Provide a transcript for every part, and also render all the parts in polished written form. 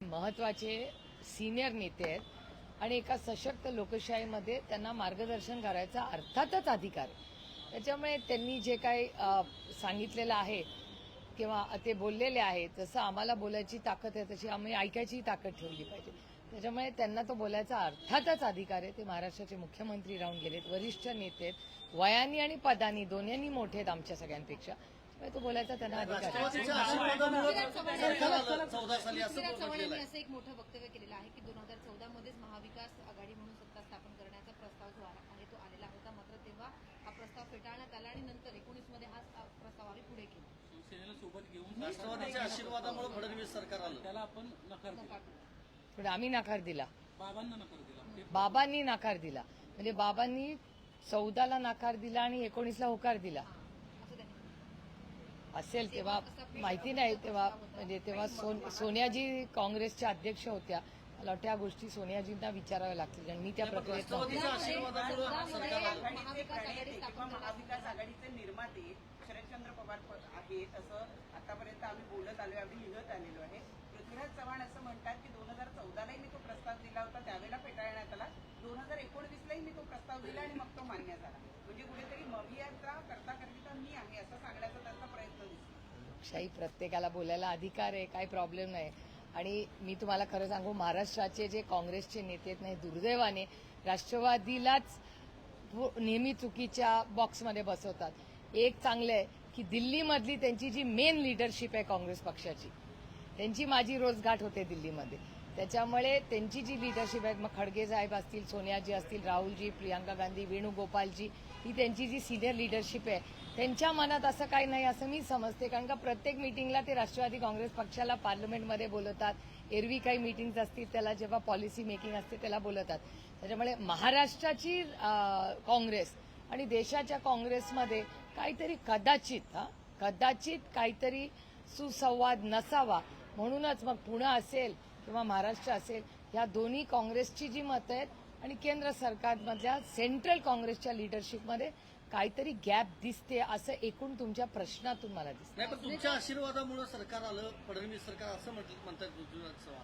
महत्त्वाचे सिनियर नेते आहेत आणि एका सशक्त लोकशाहीमध्ये त्यांना मार्गदर्शन करायचा अर्थातच अधिकार आहे. त्याच्यामुळे त्यांनी जे काही सांगितलेलं आहे किंवा ते बोललेले आहेत, जसं आम्हाला बोलायची ताकद आहे तशी आम्ही ऐकायची ताकद ठेवली पाहिजे. त्याच्यामुळे त्यांना तो बोलायचा अर्थातच अधिकार आहे. ते महाराष्ट्राचे मुख्यमंत्री राहून गेलेत, वरिष्ठ नेते आहेत, वयानी आणि पदानी दोन्ही मोठे आहेत आमच्या सगळ्यांपेक्षा. त्यामुळे तो बोलायचा त्यांना अधिकार आहे. चव्हाणांनी असं एक मोठं वक्तव्य केलेलं आहे की 2014 मध्येच महाविकास आघाडी म्हणून सत्ता स्थापन करण्याचा प्रस्ताव जो आहे तो आलेला होता, मात्र तेव्हा हा प्रस्ताव फेटाळण्यात आला आणि नंतर 19 मध्ये हा प्रस्ताव आम्ही पुढे केला. शिवसेनेला सोबत घेऊन राष्ट्रवादीच्या आशीर्वादामुळे फडणवीस सरकार आलं, त्याला आपण नकार दिला. पण आम्ही नकार दिला, बाबांना नकार दिला. बाबांनी नकार दिला. म्हणजे बाबांनी 14ला नकार दिला आणि 19ला होकार दिला असेल. तेव्हा माहिती नाही, तेव्हा म्हणजे तेव्हा सोनियाजी काँग्रेसच्या अध्यक्ष होत्या. मला वाटतं या गोष्टी सोनियाजींना विचाराव्या लागतील आणि मी त्या प्रक्रियेत महाविकास आघाडीचे निर्माते शरदचंद्र पवार आहेत असं आतापर्यंत आम्ही बोलत आलोय, आम्ही लिहत आलेलो आहे. पृथ्वीराज चव्हाण असं म्हणतात की 2014लाही मी तो प्रस्ताव दिला होता, त्यावेळेला फेटाळण्यात आला. 2019लाही मी तो प्रस्ताव दिला आणि मग तो मान्य झाला. म्हणजे कुठेतरी मवियाचा करता मी आहे असं सांगण्याचा त्यांचा प्रयत्न दिसतो. लोकशाही प्रत्येकाला बोलायला अधिकार आहे, काही प्रॉब्लेम नाही. आणि मी तुम्हाला खरं सांगू, महाराष्ट्राचे जे काँग्रेसचे नेते आहेत ना, दुर्दैवाने राष्ट्रवादीलाच नेहमी चुकीच्या बॉक्समध्ये बसवतात. एक चांगलं आहे की दिल्लीमधली त्यांची जी मेन लिडरशिप आहे काँग्रेस पक्षाची, त्यांची माझी रोज गाठ होते दिल्लीमध्ये. त्याच्यामुळे त्यांची जी लिडरशिप आहे, मग खडगे साहेब असतील, सोनियाजी असतील, राहुलजी, प्रियांका गांधी, वेणुगोपालजी, ही त्यांची जी सिनियर लिडरशिप आहे, त्यांच्या मनात असं काही नाही असं मी समजते. कारण का प्रत्येक मिटिंगला ते राष्ट्रवादी काँग्रेस पक्षाला पार्लमेंटमध्ये बोलवतात. एरवी काही मिटिंग्स असतील त्याला, जेव्हा पॉलिसी मेकिंग असते त्याला बोलवतात. त्याच्यामुळे महाराष्ट्राची काँग्रेस आणि देशाच्या काँग्रेसमध्ये काहीतरी कदाचित काहीतरी सुसंवाद नसावा. म्हणूनच मग पुणे असेल किंवा महाराष्ट्र असेल, या दोन्ही काँग्रेसची जी मतं आहेत आणि केंद्र सरकारमधल्या सेंट्रल काँग्रेसच्या लिडरशिपमध्ये काहीतरी गॅप दिसते असं एकूण तुमच्या प्रश्नातून मला दिसतं. नाही, पण तुमच्या आशीर्वादामुळे सरकार आलं, फडणवीस सरकार असं म्हणतात पृथ्वीराज चव्हाण.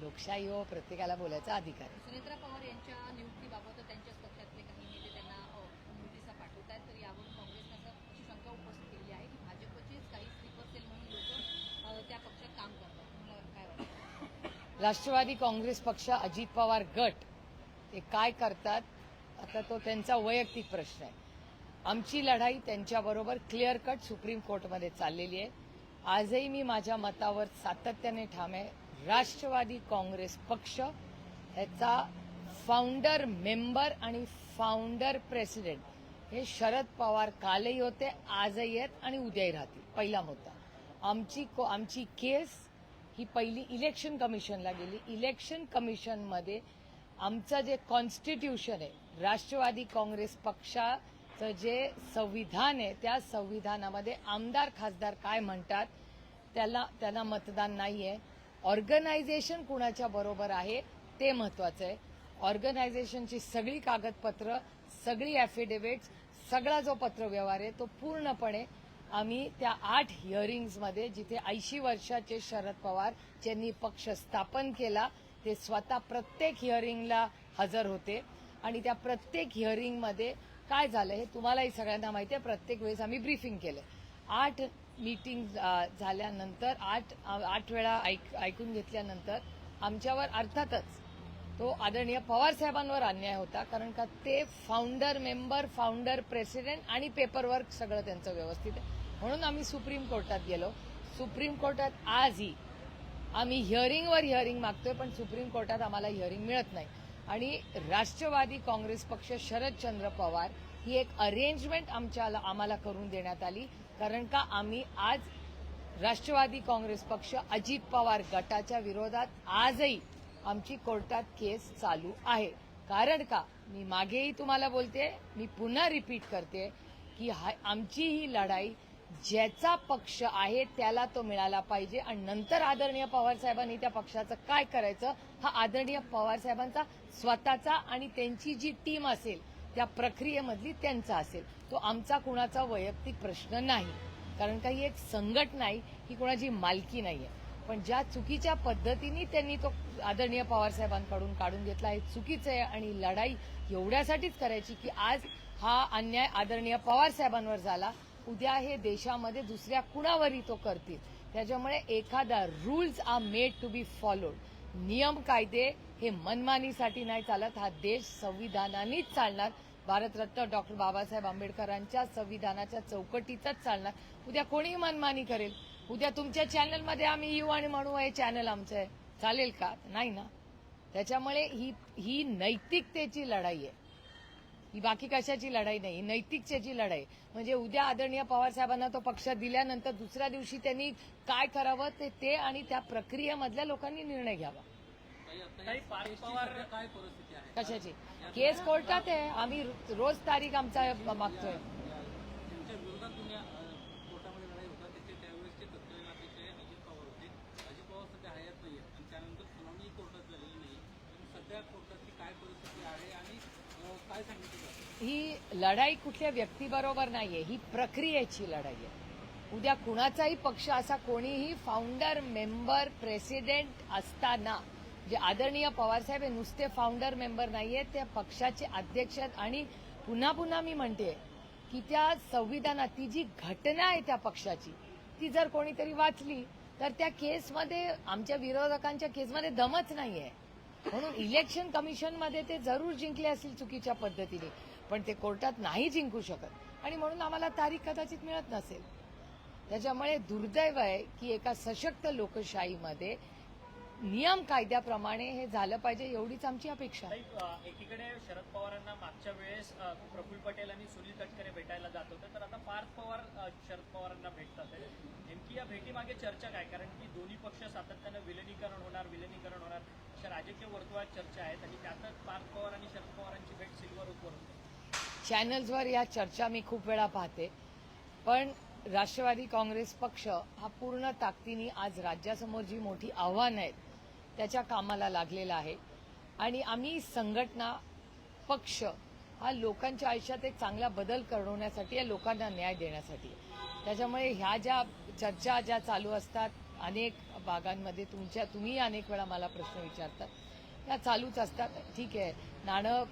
लोकशाही हो, प्रत्येकाला बोलायचा अधिकार आहे. सुनेत्रा पवार यांच्या नियुक्तीबाबत त्यांच्याच पक्षातले काही नेते त्यांना नोटिसा पाठवत आहेत, तर यावरून काँग्रेसनं अशी शंका उपस्थित केली आहे की भाजपचेच काही स्लीपर सेल म्हणून लोक त्या पक्षात काम करतात. तुम्हाला काय वाटतं? राष्ट्रवादी काँग्रेस पक्ष, अजित पवार गट ते काय करतात आता तो त्यांचा वैयक्तिक प्रश्न आहे. आमची लढाई त्यांच्याबरोबर क्लिअर कट सुप्रीम कोर्टमध्ये चाललेली आहे. आजही मी माझ्या मतावर सातत्याने ठाम आहे. राष्ट्रवादी काँग्रेस पक्ष याचा फाउंडर मेंबर आणि फाउंडर प्रेसिडेंट हे शरद पवार कालही होते, आजही आहेत आणि उद्याही राहतील. पहिला मुद्दा, आमची केस ही पहिली इलेक्शन कमिशनला गेली. इलेक्शन कमिशनमध्ये आमचं जे कॉन्स्टिट्यूशन आहे, राष्ट्रवादी काँग्रेस पक्षाचं जे संविधान आहे, त्या संविधानामध्ये आमदार खासदार काय म्हणतात त्याला मतदान नाहीये. ऑर्गनायझेशन कुणाच्या बरोबर आहे ते महत्वाचं आहे. ऑर्गनायझेशनची सगळी कागदपत्र, सगळी ॲफिडेव्हिट्स, सगळा जो पत्रव्यवहार आहे तो पूर्णपणे आम्ही त्या 8 हिअरिंग्जमध्ये, जिथे 80 वर्षाचे शरद पवार ज्यांनी पक्ष स्थापन केला ते स्वतः प्रत्येक हिअरिंगला हजर होते आणि त्या प्रत्येक हिअरिंगमध्ये काय झालं हे तुम्हालाही सगळ्यांना माहिती आहे. प्रत्येक वेळेस आम्ही ब्रीफिंग केलं. 8 मीटिंग झाल्यानंतर 8 वेळा ऐकून घेतल्यानंतर आमच्यावर अर्थातच तो आदरणीय पवार साहेबांवर अन्याय होता. कारण का ते फाउंडर मेंबर, फाउंडर प्रेसिडेंट आणि पेपरवर्क सगळं त्यांचं व्यवस्थित आहे. म्हणून आम्ही सुप्रीम कोर्टात गेलो. सुप्रीम कोर्टात आजही आम्ही हिअरिंग मागतोय, पण सुप्रीम कोर्टात आम्हाला हिअरिंग मिळत नाही. आणि राष्ट्रवादी काँग्रेस पक्ष, शरदचंद्र पवार ही एक अरेंजमेंट आम्हाला करून देण्यात आली. कारण का आम्ही आज राष्ट्रवादी काँग्रेस पक्ष, अजित पवार गटाच्या विरोधात आजही आमची कोर्टात केस चालू आहे. कारण का मी मागेही तुम्हाला बोलते, मी पुन्हा रिपीट करते की आमची ही लढाई ज्याचा पक्ष आहे त्याला तो मिळाला पाहिजे आणि नंतर आदरणीय पवार साहेबांनी त्या पक्षाचं काय करायचं हा आदरणीय पवार साहेबांचा स्वतःचा आणि त्यांची जी टीम असेल त्या प्रक्रियेमधली त्यांचा असेल. तो आमचा कुणाचा वैयक्तिक प्रश्न नाही. कारण का ही एक संघटना नाही, ही कोणाची मालकी नाहीये. पण ज्या चुकीच्या पद्धतीने त्यांनी तो आदरणीय पवारसाहेबांकडून काढून घेतला हे चुकीचं आहे आणि लढाई एवढ्यासाठीच करायची की आज हा अन्याय आदरणीय पवारसाहेबांवर झाला, उद्या हे देशामध्ये दुसऱ्या कुणावरही तो करतील. त्याच्यामुळे एखादा rules are made to be followed. नियम कायदे हे मनमानीसाठी नाही चालत. हा देश संविधानानेच चालणार, भारतरत्न डॉक्टर बाबासाहेब आंबेडकरांच्या संविधानाच्या चौकटीतच चालणार. उद्या कोणीही मनमानी करेल, उद्या तुमच्या चॅनलमध्ये आम्ही येऊ आणि म्हणू हे चॅनल आमचं आहे, चालेल का? नाही ना. त्याच्यामुळे ही नैतिकतेची लढाई आहे, ही बाकी कशाची लढाई नाही, ही नैतिकतेची लढाई. म्हणजे उद्या आदरणीय पवारसाहेबांना तो पक्ष दिल्यानंतर दुसऱ्या दिवशी त्यांनी काय करावं ते आणि त्या प्रक्रियेमधल्या लोकांनी निर्णय घ्यावा. ताई, पार्थ पवार काय परिस्थिती आहे? कशाची केस कोर्टात आहे, आम्ही रोज तारीख आमचा मागतोय. त्यांच्या विरोधात तुम्ही कोर्टामध्ये लढाई होता त्यावेळेसचे तत्कालीन अध्यक्ष अजित पवार होते. अजित पवार सध्या हयात नाहीये आणि त्यानंतर सुनावणी कोर्टात झालेली नाही. सध्या कोर्टाची काय परिस्थिती आहे आणि काय सांगितलं जातं? ही लढाई कुठल्या व्यक्तीबरोबर नाहीये, ही प्रक्रियेची लढाई आहे. उद्या कुणाचाही पक्ष असा कोणीही फाउंडर मेंबर प्रेसिडेंट असताना जे आदरणीय पवारसाहेब हे नुसते फाउंडर मेंबर नाहीये, त्या पक्षाचे अध्यक्ष आहेत. आणि पुन्हा पुन्हा मी म्हणते की त्या संविधानात ती जी घटना आहे त्या पक्षाची ती जर कोणीतरी वाचली तर त्या केसमध्ये आमच्या विरोधकांच्या केसमध्ये दमच नाहीये. म्हणून इलेक्शन कमिशनमध्ये ते जरूर जिंकले असतील चुकीच्या पद्धतीने, पण ते कोर्टात नाही जिंकू शकत आणि म्हणून आम्हाला तारीख कदाचित मिळत नसेल. त्याच्यामुळे दुर्दैव आहे की एका सशक्त लोकशाहीमध्ये नियम कायद्याप्रमाणे हे झालं पाहिजे, एवढीच आमची अपेक्षा आहे. एकीकडे शरद पवारांना मागच्या वेळेस प्रफुल्ल पटेल आणि सुनील तटकरे भेटायला जात होते, तर आता पार्थ पवार शरद पवारांना भेटतात. नेमकी या भेटीमागे चर्चा काय? कारण की दोन्ही पक्ष सातत्यानं विलिनीकरण होणार अशा राजकीय वर्तुळात चर्चा आहेत आणि त्यातच पार्थ पवार आणि शरद पवारांची भेट सिल्वर ओकवर होते. चॅनल्सवर या चर्चा मी खूप वेळा पाहते, पण राष्ट्रवादी काँग्रेस पक्ष हा पूर्ण ताकदीने आज राज्यासमोर जी मोठी आव्हानं आहेत त्याच्या कामाला लागलेला आहे. आणि आम्ही संघटना पक्ष हा लोकांच्या आयुष्यात एक चांगला बदल करवण्यासाठी, या लोकांना न्याय देण्यासाठी. त्याच्यामुळे ह्या ज्या चर्चा ज्या चालू असतात अनेक भागांमध्ये, तुम्ही अनेक वेळा मला प्रश्न विचारतात, त्या चालूच असतात. ठीक आहे, नाणं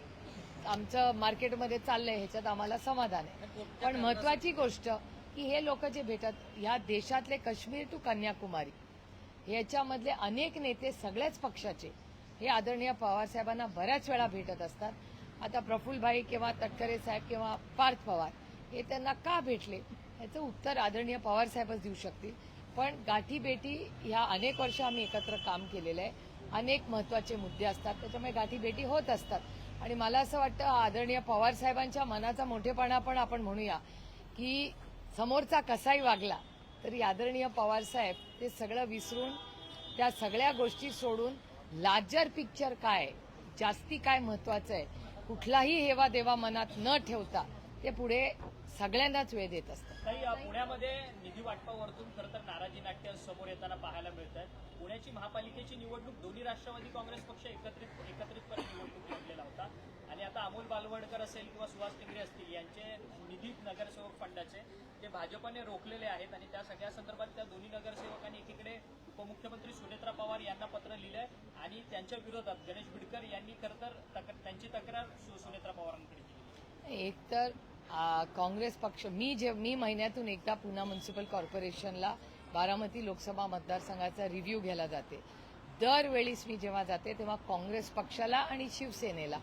आमचं मार्केटमध्ये चाललंय ह्याच्यात आम्हाला समाधान आहे. पण महत्वाची गोष्ट की हे लोक जे भेटत, ह्या देशातले काश्मीर टू कन्याकुमारी ह्याच्यामधले अनेक नेते सगळ्याच पक्षाचे हे आदरणीय पवारसाहेबांना बऱ्याच वेळा भेटत असतात. आता प्रफुल्लभाई किंवा तटकरे साहेब किंवा पार्थ पवार हे त्यांना का भेटले याचं उत्तर आदरणीय पवारसाहेबच देऊ शकतील. पण गाठीभेटी ह्या अनेक वर्ष आम्ही एकत्र काम केलेलं आहे, अनेक महत्वाचे मुद्दे असतात, त्याच्यामुळे गाठीभेटी होत असतात. आणि मला असं वाटतं आदरणीय पवारसाहेबांच्या मनाचा मोठेपणा पण आपण म्हणूया की समोरचा कसाही वागला तरी आदरणीय पवारसाहेब ते सगळं विसरून, त्या सगळ्या गोष्टी सोडून लार्जर पिक्चर काय, जास्ती काय महत्वाचं आहे, कुठलाही हेवा देवा मनात न ठेवता ते पुढे सगळ्यांनाच वेळ देत असतात. काही पुण्यामध्ये निधी वाटपावरतून खरं तर नाराजी नाट्य समोर येताना पाहायला मिळतात. पुण्याची महापालिकेची निवडणूक दोन्ही राष्ट्रवादी काँग्रेस पक्ष एकत्रितपणे निवडणूक लढलेला होता आणि आता अमोल बालवडकर असेल किंवा सुहास टिंगरे असतील यांचे निधी नगरसेवक फंडाचे ते भाजपने रोखलेले आहेत आणि त्या सगळ्या संदर्भात त्या दोन्ही नगरसेवकांनी एकीकडे उपमुख्यमंत्री सुनेत्रा पवार यांना पत्र लिहिलंय आणि त्यांच्या विरोधात गणेश बिडकर यांनी खरं तर त्यांची तक्रार सुनेत्रा पवारांकडे केली. एक तर काँग्रेस पक्ष, मी महिन्यातून एकदा पुणे म्युनिसिपल कॉर्पोरेशनला बारामती लोकसभा मतदारसंघाचा रिव्ह्यू घ्यायला जाते. दरवेळीच मी जेव्हा जाते तेव्हा काँग्रेस पक्षाला आणि शिवसेनेला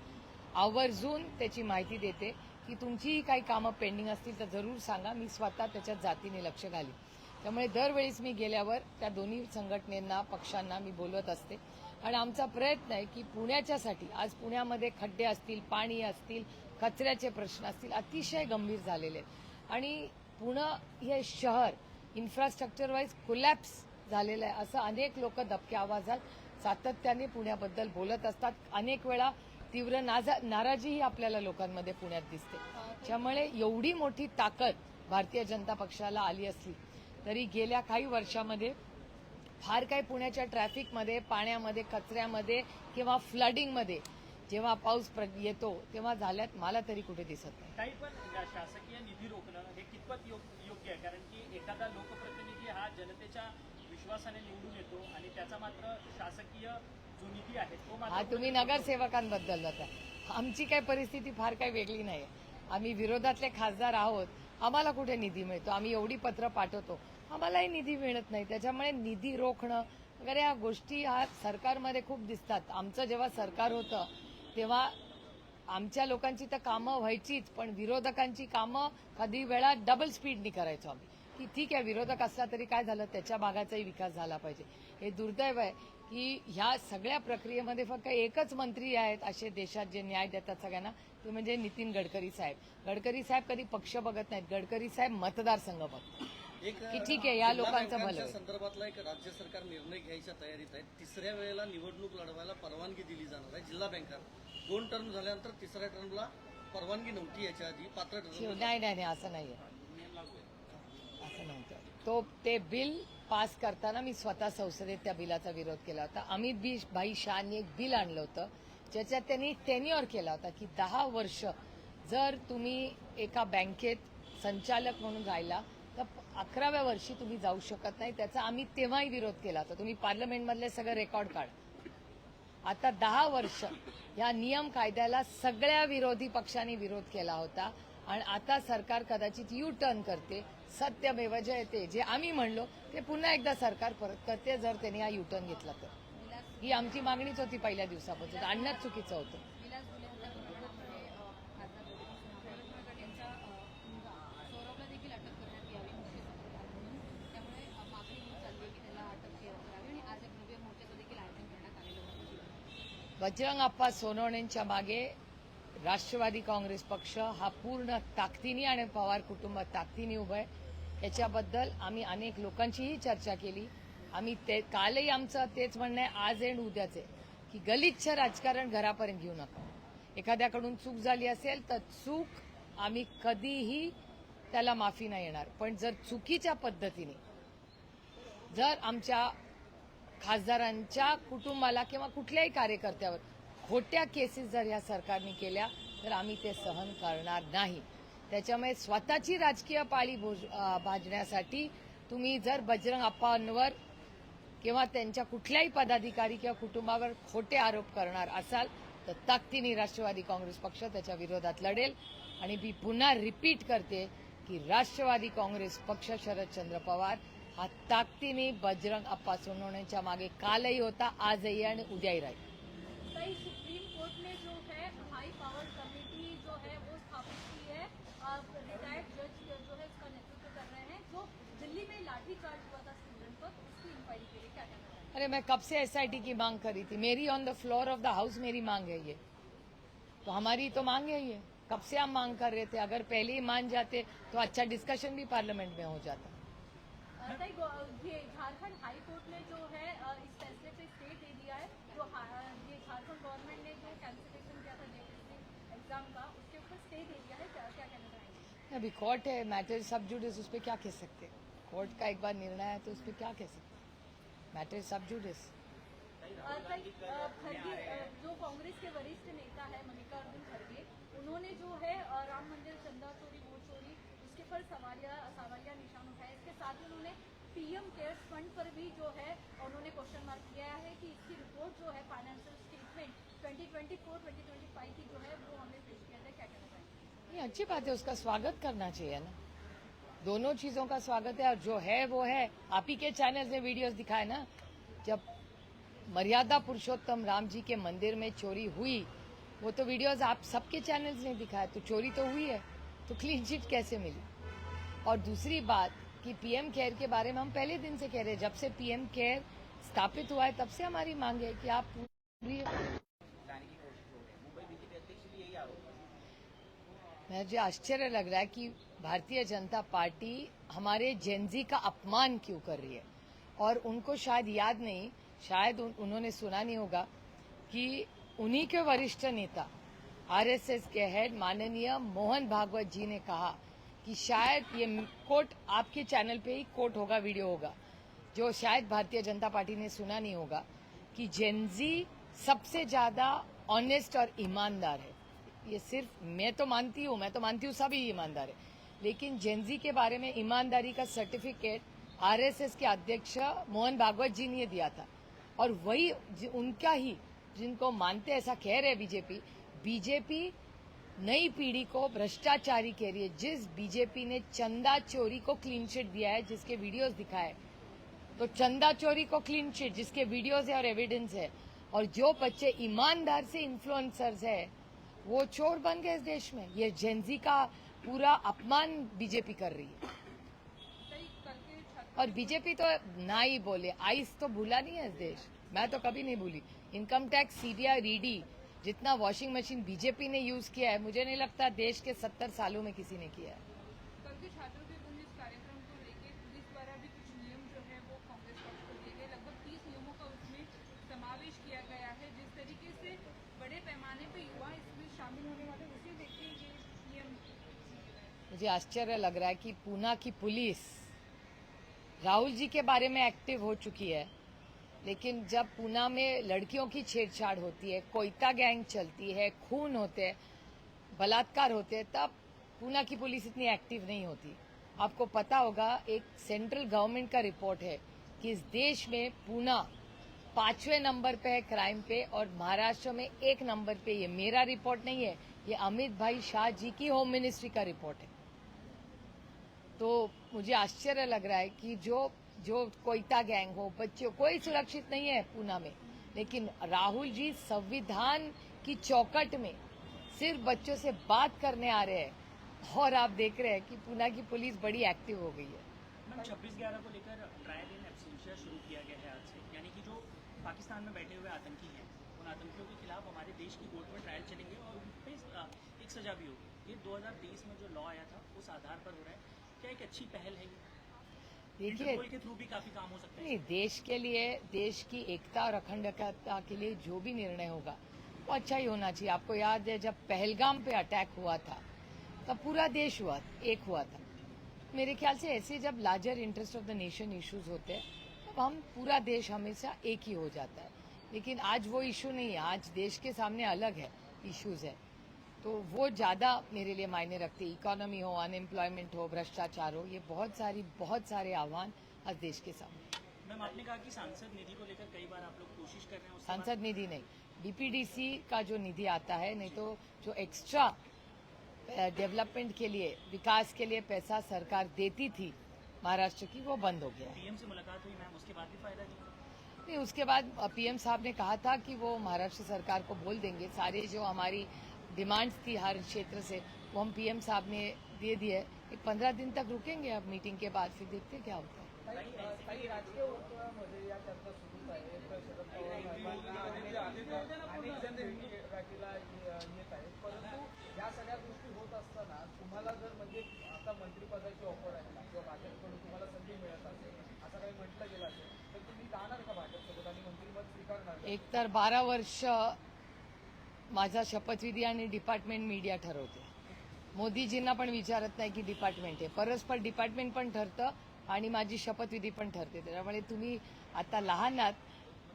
आवर्जून त्याची माहिती देते की तुमचीही काही कामं पेंडिंग असतील तर जरूर सांगा, मी स्वतः त्याच्यात जातीने लक्ष घालीन. त्यामुळे दरवेळीच मी गेल्यावर त्या दोन्ही संघटनेंना पक्षांना मी बोलवत असते आणि आमचा प्रयत्न आहे की पुण्याच्यासाठी, आज पुण्यामध्ये खड्डे असतील, पाणी असतील, कचऱ्याचे प्रश्न असतील, अतिशय गंभीर झालेले आहेत आणि पुणे हे शहर इन्फ्रास्ट्रक्चर वाईज कोलॅप्स झालेलं आहे असं अनेक लोक दबक्या आवाजात सातत्याने पुण्याबद्दल बोलत असतात. अनेक वेळा तीव्र नाराजीही आपल्याला लोकांमध्ये पुण्यात दिसते. त्यामुळे एवढी मोठी ताकद भारतीय जनता पक्षाला आली असली तरी गेल्या काही वर्षामध्ये फार काही पुण्याच्या ट्रॅफिकमध्ये, पाण्यामध्ये, कचऱ्यामध्ये किंवा फ्लडिंगमध्ये जेव्हा पाऊस येतो तेव्हा झाल्यात मला तरी कुठे दिसत नाही. काही पण शासकीय निधी रोखणं हे कितपत योग्य आहे? कारण की एखादा लोकप्रतिनिधी हा जनतेच्या विश्वासाने निवडून येतो आणि त्याचा मात्र शासकीय जो निधी आहे तो मात्र हा तुम्ही नगरसेवकांबद्दल जाता. आमची काय परिस्थिती फार काही वेगळी नाही. आम्ही विरोधातले खासदार आहोत. आम्हाला कुठे निधी मिळतो? आम्ही एवढी पत्र पाठवतो, आम्हालाही निधी मिळत नाही. त्याच्यामुळे निधी रोखणं वगैरे ह्या गोष्टी ह्या सरकारमध्ये खूप दिसतात. आमचं जेव्हा सरकार होतं तेव्हा आमच्या लोकांची तर कामं व्हायचीच, पण विरोधकांची कामं कधी वेळा डबल स्पीडनी करायचो आम्ही. की ठीक आहे, विरोधक असला तरी काय झालं, त्याच्या भागाचाही विकास झाला पाहिजे. हे दुर्दैव आहे की ह्या सगळ्या प्रक्रियेमध्ये फक्त एकच मंत्री आहेत असे देशात जे न्याय देतात सगळ्यांना, ते म्हणजे नितीन गडकरी साहेब. गडकरी साहेब कधी पक्ष बघत नाहीत, गडकरी साहेब मतदारसंघ बघतात. एक की ठीक आहे, या लोकांचं जिल्हा भलं बँकांच्या होईल. संदर्भातला एक राज्य सरकार निर्णय घ्यायच्या तयारीत आहे. तिसऱ्या वेळेला निवडणूक लढवायला परवानगी दिली जाणार आहे. जिल्हा बँका 2 टर्म झाल्यानंतर तिसऱ्या टर्मला परवानगी नव्हती याच्या आधी. पात्र ठरवलं नाही नाही नाही, असं नाहीये, असं नव्हतं. ते बिल पास करताना मी स्वतः संसदेत त्या बिलाचा विरोध केला होता. अमित भाई शाहनी एक बिल आणलं होतं ज्याच्यात त्यांनी टेन्युअर केला होता की 10 वर्ष जर तुम्ही एका बँकेत संचालक म्हणून राहिला तर 11व्या वर्षी तुम्ही जाऊ शकत नाही. त्याचा आम्ही तेव्हाही विरोध केला होता. तुम्ही पार्लमेंटमधले सगळं रेकॉर्ड काढा. आता 10 वर्ष या नियम कायद्याला सगळ्या विरोधी पक्षांनी विरोध केला होता आणि आता सरकार कदाचित यू टर्न करते. सत्यमेव जयते, जे आम्ही म्हणलो ते पुन्हा एकदा सरकार परत करते जर त्यांनी हा यू टर्न घेतला तर. ही आमची मागणीच होती पहिल्या दिवसापासून. आणणंच चुकीचं होतं. विलास गुले हत्या प्रकरणामध्ये खासदार यांच्या मुलगा सौरभला देखील अटक करण्यात यावी मुख्य सूत्रधार म्हणून. त्यामुळे मागणी होत चालली आहे की त्याला अटक करावी आणि आज एक भव्य मोर्चाचं देखील आयोजन करण्यात आलेलं होतं. बजरंग अप्पा सोनवणेंच्या मागे राष्ट्रवादी काँग्रेस पक्ष हा पूर्ण ताकदीने आणि पवार कुटुंब ताकदीने उभं आहे. याच्याबद्दल आम्ही अनेक लोकांचीही चर्चा केली. आम्ही कालही आमचं तेच म्हणणं आहे, आज एंड उद्याचे, की गलिच्छ राजकारण घरापर्यंत घेऊ नका. एखाद्याकडून चूक झाली असेल तर चूक आम्ही कधीही त्याला माफी नाही येणार. पण जर चुकीच्या पद्धतीने जर आमच्या खासदारांच्या कुटुंबाला किंवा कुठल्याही कार्यकर्त्यावर खोट्या केसेस जर या सरकारने केल्या तर आम्ही ते सहन करणार नाही. त्याच्यामुळे स्वतःची राजकीय पाळी भाजण्यासाठी तुम्ही जर बजरंग अप्पांवर किंवा त्यांच्या कुठल्याही पदाधिकारी किंवा कुटुंबावर खोटे आरोप करणार असाल तर ताकदीने राष्ट्रवादी काँग्रेस पक्ष त्याच्या विरोधात लढेल. आणि मी पुन्हा रिपीट करते की राष्ट्रवादी काँग्रेस पक्ष शरदचंद्र पवार हा ताकदीने बजरंग अप्पा सोनवणेंच्या मागे कालही होता, आजही आणि उद्याही राहील. कई सुप्रीम कोर्ट ने जो है हाई पावर कमेटी जो है वो स्थापित की है. रिटायर्ड जज जो है उसका नेतृत्व कर रहे हैं. जो दिल्ली में लाठीचार्ज हुआ था स्टूडेंट पर, उसकी इंक्वायरी के लिए क्या कहना चाहिए? अरे मैं कब से एसआईटी की मांग करी थी. मेरी on the floor of the house मेरी मांग है ये. तो हमारी तो मांग है ये. कब से हम मांग कर रहे थे. अगर पहले ही मान जाते तो अच्छा डिस्कशन भी पार्लियामेंट में हो जाता. ये झारखंड हाई कोर्ट ने जो है इस फैसले पे स्टे दे दिया है. जो ये झारखंड गवर्नमेंट ने जो कैंसिलेशन किया था जेपीएससी एग्जाम का, उसके ऊपर स्टे दे दिया है. क्या कहना चाहेंगे? अभी कोर्ट है, मैटर सब जुडिस, उस पर क्या कह सकते. कोर्ट का एक बार निर्णय है तो उस पर क्या कह सकते. मैटर सब जुडिस. खरगे जो कांग्रेस के वरिष्ठ नेता है मल्लिकार्जुन खरगे, उन्होंने जो है राम मंदिर चंदा चोरी वोट चोरी उसके पर सवालिया निशान उठाया. इसके साथ ही उन्होंने पीएम केयर्स फंड पर भी जो है उन्होंने क्वेश्चन मार्क किया है कि इसकी रिपोर्ट जो है फाइनेंशियल स्टेटमेंट 2024-2025 की जो है वो हमें पेश किया जाए. क्या कहना चाहिए? ये अच्छी बात है, उसका स्वागत करना चाहिए ना. दोनों चीजों का स्वागत है. और जो है वो है. आप ही के चैनल ने वीडियोस दिखाए ना, जब मर्यादा पुरुषोत्तम राम जी के मंदिर में चोरी हुई, वो तो वीडियोस आप सबके चैनल्स ने दिखाया. तो चोरी तो हुई है, तो क्लीन चिट कैसे मिली. और दूसरी बात कि पीएम केयर के बारे में हम पहले दिन से कह रहे हैं. जब से पीएम केयर स्थापित हुआ है तब से हमारी मांग है कि आप पूरी. मुझे आश्चर्य लग रहा है कि भारतीय जनता पार्टी हमारे जेनजी का अपमान क्यों कर रही है. और उनको शायद याद नहीं, शायद उन्होंने सुना नहीं होगा कि उन्हीं के वरिष्ठ नेता आरएसएस के हेड माननीय मोहन भागवत जी ने कहा कि शायद ये कोट आपके चैनल पे ही कोट होगा, वीडियो होगा, जो शायद भारतीय जनता पार्टी ने सुना नहीं होगा, कि जेनजी सबसे ज्यादा ऑनेस्ट और ईमानदार है. ये सिर्फ मैं तो मानती हूँ सभी ईमानदार है, लेकिन जेनजी के बारे में ईमानदारी का सर्टिफिकेट आरएसएस के अध्यक्ष मोहन भागवत जी ने दिया था, और वही उनका ही जिनको मानते ऐसा कह रहे बीजेपी नई पीढ़ी को भ्रष्टाचारी कह रही है। जिस बीजेपी ने चंदा चोरी को क्लीन चिट दिया है, जिसके वीडियोस दिखाए, तो चंदा चोरी को क्लीन चिट जिसके वीडियोस है और एविडेंस है, और जो बच्चे ईमानदार से इन्फ्लुएंसर्स है वो चोर बन गए इस देश में। ये जेंजी का पूरा अपमान बीजेपी कर रही है। और बीजेपी तो ना ही बोले, आइस तो भूला नहीं है इस देश, मैं तो कभी नहीं भूली। इनकम टैक्स, सीबीआई, ईडी, जितना वॉशिंग मशीन बीजेपी ने यूज किया है, मुझे नहीं लगता देश के 70 सालों में किसी ने किया है। कल के छात्रों के पुलिस कार्यक्रम को लेकर पुलिस द्वारा भी कुछ नियम जो है वो कांग्रेस पक्ष को दिए गए, लगभग 30 नियमों का उसमें समावेश किया गया है। जिस तरीके से बड़े पैमाने पर युवा इसमें शामिल होने वाले, उसे देखते ये नियम दिए गए। मुझे आश्चर्य लग रहा है कि पूना की पुलिस राहुल जी के बारे में एक्टिव हो चुकी है, लेकिन जब पूना में लड़कियों की छेड़छाड़ होती है, कोयता गैंग चलती है, खून होते हैं, बलात्कार होते हैं, तब पूना की पुलिस इतनी एक्टिव नहीं होती। आपको पता होगा, एक सेंट्रल गवर्नमेंट का रिपोर्ट है कि इस देश में पूना 5वें नंबर पे है क्राइम पे, और महाराष्ट्र में 1 नंबर पे। ये मेरा रिपोर्ट नहीं है, ये अमित भाई शाह जी की होम मिनिस्ट्री का रिपोर्ट है। तो मुझे आश्चर्य लग रहा है कि जो कोयता गैंग हो, बच्चों, कोई सुरक्षित नहीं है पूना में, लेकिन राहुल जी संविधान की चौकट में सिर्फ बच्चों से बात करने आ रहे हैं, और आप देख रहे हैं कि पूना की पुलिस बड़ी एक्टिव हो गई है। मैम 26/11 को लेकर ट्रायल इन एब्सेंशिया शुरू किया गया है आज से, यानी कि जो पाकिस्तान में बैठे हुए आतंकी हैं, उन आतंकियों के खिलाफ हमारे देश की कोर्ट में ट्रायल चलेंगे और उन पे एक सजा भी होगी। ये 2023 में जो लॉ आया था उस आधार पर हो रहा है, क्या एक अच्छी पहल है? देखिए, इंटरपोल के थ्रू भी काफी काम हो सकता है। नहीं, देश के लिए, देश की एकता और अखंडता के लिए जो भी निर्णय होगा वो अच्छा ही होना चाहिए। आपको याद है जब पहलगाम पे अटैक हुआ था तब पूरा देश एक हुआ था। मेरे ख्याल से ऐसे जब larger interest of the nation issues होते हैं तब हम पूरा देश हमेशा एक ही हो जाता है, लेकिन आज वो इशू नहीं है। आज देश के सामने अलग है इश्यूज है, तो वो ज्यादा मेरे लिए मायने रखते। इकोनॉमी हो, अनएम्प्लॉयमेंट हो, भ्रष्टाचार हो, ये बहुत सारे आह्वान आज देश के सामने। मैम आपने कहा कि सांसद निधि को लेकर कई बार आप लोग कोशिश कर रहे हैं, सांसद निधि नहीं, बीपीडीसी का जो निधि आता है, नहीं तो जो एक्स्ट्रा डेवलपमेंट के लिए, विकास के लिए पैसा सरकार देती थी महाराष्ट्र की, वो बंद हो गया। पीएम से मुलाकात हुई मैम, उसके बाद भी फायदा नहीं? उसके बाद पीएम साहब ने कहा था कि वो महाराष्ट्र सरकार को बोल देंगे, सारे जो हमारी डिमांड्स थी हर क्षेत्र से वो हम पीएम साहब ने दे दिए। एक 15 दिन तक रुकेंगे अब मीटिंग के बाद, फिर देखते हैं क्या होता है। काही राजकीय वर्तुळामध्ये या चर्चा सुरूच आहे. शरद पवारांना अनेक जण भेटीला येत आहेत, परंतु या सगळ्या गोष्टी होत असताना तुम्हाला जर म्हणजे आता मंत्रिपदाची ऑफर आहे किंवा भाजपकडून तुम्हाला संधी मिळत असेल, असं काही म्हटलं गेलं असेल, तर तुम्ही जाणार का भाजपसोबत आणि मंत्रिपद स्वीकारणार का? एकतर 12 वर्ष माझा शपथविधी आणि डिपार्टमेंट मीडिया ठरवते. मोदीजींना पण विचारत नाही की डिपार्टमेंट आहे, परस्पर डिपार्टमेंट पण ठरतं आणि माझी शपथविधी पण ठरते. त्याच्यामुळे तुम्ही आता लहान आहात,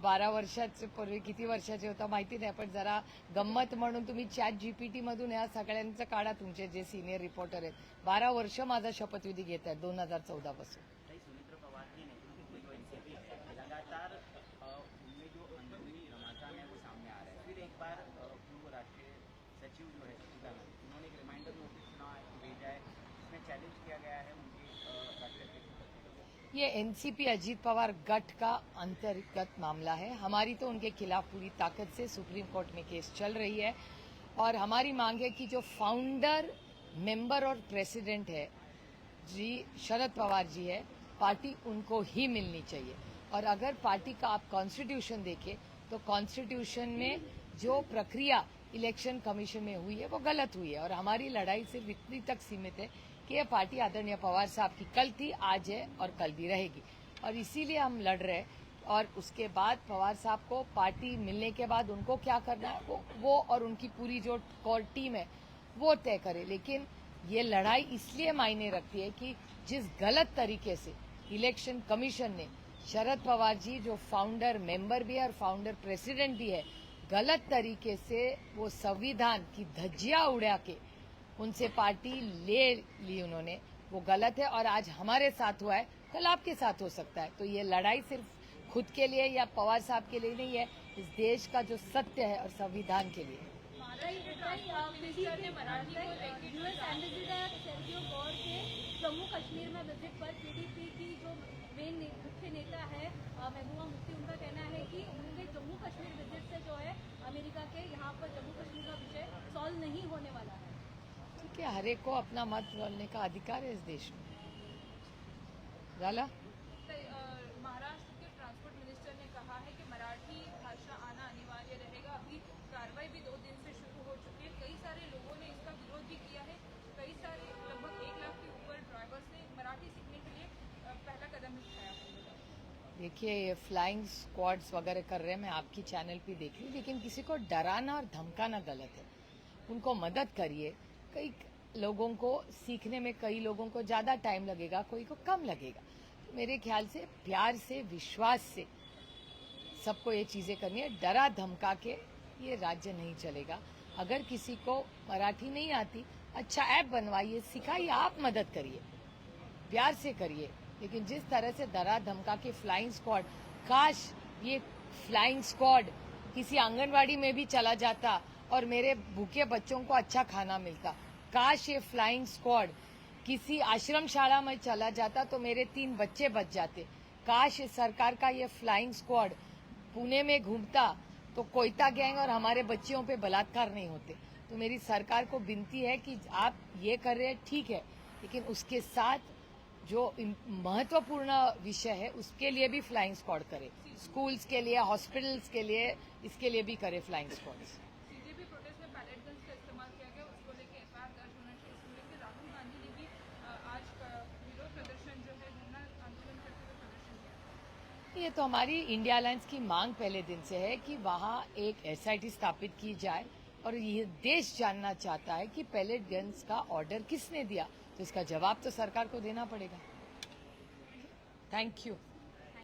12 वर्षाचे पूर्वी किती वर्षाचे होता माहिती नाही, पण जरा गंमत म्हणून तुम्ही ChatGPT मधून या सगळ्यांचं काढा, तुमचे जे सिनियर रिपोर्टर आहेत. 12 वर्ष माझा शपथविधी घेत आहेत 2014 पासून. सुनीत्र पवार ही नेतृत्व जो एनसीपी है लगातार उनमें जो अंदरूनी घमासान है वो सामने आ रहा है। फिर एक बार पूर्व राष्ट्रीय सचिव जो है सचिदानंद, उन्होंने एक रिमाइंडर नोटिस भेजा है, इसमें चैलेंज किया गया है उनके राष्ट्रीय अध्यक्ष। ये एनसीपी अजीत पवार गठ का अंतर्गत मामला है. हमारी तो उनके खिलाफ पूरी ताकत से सुप्रीम कोर्ट में केस चल रही है, और हमारी मांग है कि जो फाउंडर, मेंबर और प्रेसिडेंट है जी शरद पवार जी है, पार्टी उनको ही मिलनी चाहिए. और अगर पार्टी का आप कॉन्स्टिट्यूशन देखें तो कॉन्स्टिट्यूशन में जो प्रक्रिया इलेक्शन कमीशन में हुई है वो गलत हुई है, और हमारी लड़ाई सिर्फ इतनी तक सीमित है कि यह पार्टी आदरणीय पवार साहब की कल थी, आज है और कल भी रहेगी, और इसीलिए हम लड़ रहे हैं. और उसके बाद पवार साहब को पार्टी मिलने के बाद उनको क्या करना है वो और उनकी पूरी जो कोर टीम है वो तय करे. लेकिन ये लड़ाई इसलिए मायने रखती है कि जिस गलत तरीके से इलेक्शन कमीशन ने शरद पवार जी, जो फाउंडर मेंबर भी है और फाउंडर प्रेसिडेंट भी है, गलत तरीके से वो संविधान की धज्जियां उड़ा के उनसे पार्टी ले ली उन्होंने, वो गलत है. और आज हमारे साथ हुआ है कल आपके साथ हो सकता है। तो ये लड़ाई सिर्फ खुद के लिए या पवार साहब के लिए नहीं है, इस देश का जो सत्य है और संविधान के लिए। यूएस एम्बेसडर सेर्जियो गौर के जम्मू कश्मीर में विजिट पर पीडीपी की जो मेन मुख्य नेता है महबूबा मुफ्ती, उनका कहना है कि उनके जम्मू कश्मीर विजिट से जो है अमेरिका के यहाँ पर जम्मू कश्मीर का विषय सॉल्व नहीं होने वाला है। ठीक है, हर एक को अपना मत बोलने का अधिकार है इस देश में। झाला? महाराष्ट्र के ट्रांसपोर्ट मिनिस्टर ने कहा है कि मराठी भाषा आना अनिवार्य रहेगा। अभी कार्रवाई भी 2 दिन से शुरू हो चुकी है। कई सारे लोगों ने इसका विरोध भी किया है। कई सारे लगभग 1 लाख के ऊपर ड्राइवर्स ने मराठी सीखने के लिए पहला कदम उठाया है। देखिए, ये फ्लाइंग स्क्वाड्स वगैरह कर रहे हैं, मैं आपकी चैनल पे देख रही हूँ, लेकिन किसी को डराना और धमकाना गलत है। उनको मदद करिए। कई लोगों को सीखने में, कई लोगों को ज्यादा टाइम लगेगा, कोई को कम लगेगा। तो मेरे ख्याल से प्यार से, विश्वास से सबको ये चीजें करनी है। डरा धमका के ये राज्य नहीं चलेगा। अगर किसी को मराठी नहीं आती, अच्छा ऐप बनवाइए, सिखाइए, आप मदद करिए, प्यार से करिए। लेकिन जिस तरह से डरा धमका के फ्लाइंग स्क्वाड, काश ये फ्लाइंग स्क्वाड किसी आंगनवाड़ी में भी चला जाता और मेरे भूखे बच्चों को अच्छा खाना मिलता। काश ये फ्लाइंग स्क्वाड किसी आश्रम शाला में चला जाता तो मेरे 3 बच्चे बच जाते। काश ये सरकार का ये फ्लाइंग स्क्वाड पुणे में घूमता तो कोयता गैंग और हमारे बच्चियों पे बलात्कार नहीं होते। तो मेरी सरकार को विनती है कि आप ये कर रहे हैं ठीक है, लेकिन उसके साथ जो महत्वपूर्ण विषय है उसके लिए भी फ्लाइंग स्क्वाड करे। स्कूल्स के लिए, हॉस्पिटल्स के लिए, इसके लिए भी करे फ्लाइंग स्क्वाड्स। सीजेपी प्रोटेस्ट में पैलेट गन्स का इस्तेमाल किया गया, उसको लेकर एफआईआर दर्ज होना चाहिए। इसको लेकर राहुल गांधी ने भी आज विरोध प्रदर्शन जो है धरना आंदोलन करते हुए प्रदर्शन किया। ये तो हमारी इंडिया अलायंस की मांग पहले दिन से है कि वहाँ एक एसआईटी स्थापित की जाए और ये देश जानना चाहता है कि पैलेट गन्स का ऑर्डर किसने दिया। तो इसका जवाब तो सरकार को देना पड़ेगा। Thank you.